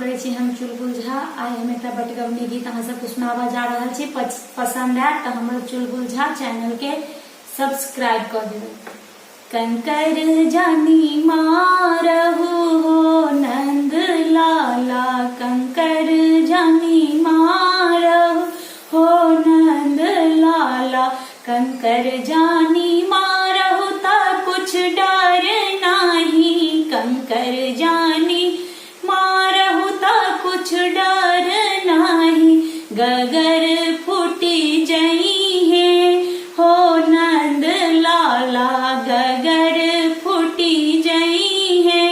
करे छी हम चुलबुल झा। आइ हम एक बटगवनी गीत अहाँ सबके सुनावा जा रहा छी। पसंद आए तो हमारे चुलबुल झा चैनल के सब्सक्राइब कर देवे। कंकर जानी मारहु हो नंद लाला, कंकर जानी मारहु हो नंद लाला, कंकर जानी मारहु ता कुछ डर नाही, कंकर जानी मारहु ता कुछ डर नाही, गगर फूटी जई है हो नंद लाला, गगर फूटी जई है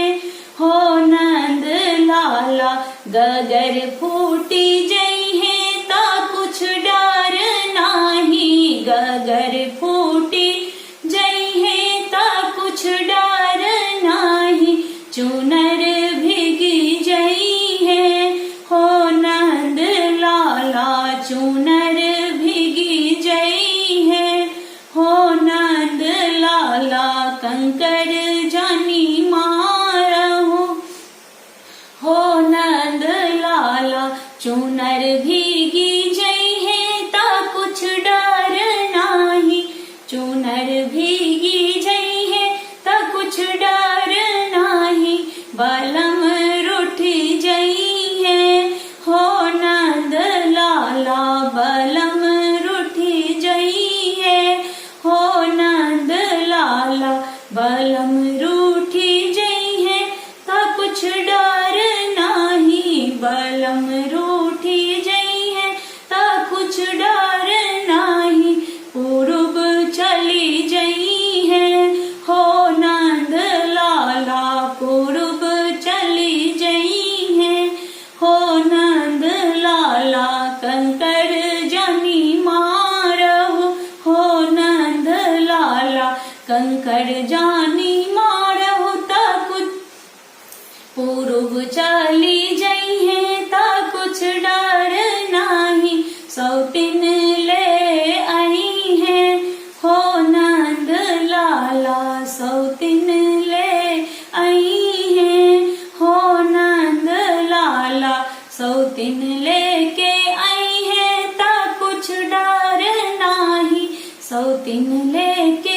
हो नंद लाला, गगर फूटी जई है ता कुछ डर नाही, गगर फूटी जई है ता कुछ डर नाही, चुनर भीगी जई है हो नंद लाला, चुनर भीगी जई है हो नंद लाला, कंकर जानी मारहु हो नंद लाला, चुनर भीगी जई है ता कुछ डर नाही, चुनर भीगी जई है ता कुछ डर नाही, बलम रूठी जई है हो नंद लाला, बलम रूठी जई है हो नंद लाला, बलम रूठी जई है ता कुछ डर नाही, बलम रूठी जई है ता कुछ डर नाही, पूरब चली जई है हो नंद लाला, पूरब चली जई है हो नंद लाला, कंकर जानी मारहु हो नंद लाला, कंकर जानी मारहु ता कुछ पूरब चली जई है ता कुछ डर नाही, सौतिन ले आई है हो नंद लाला, सौतिन ले आई है हो नंद लाला, सौतिन लेके आई है ता कुछ डर नाही, सौतिन लेके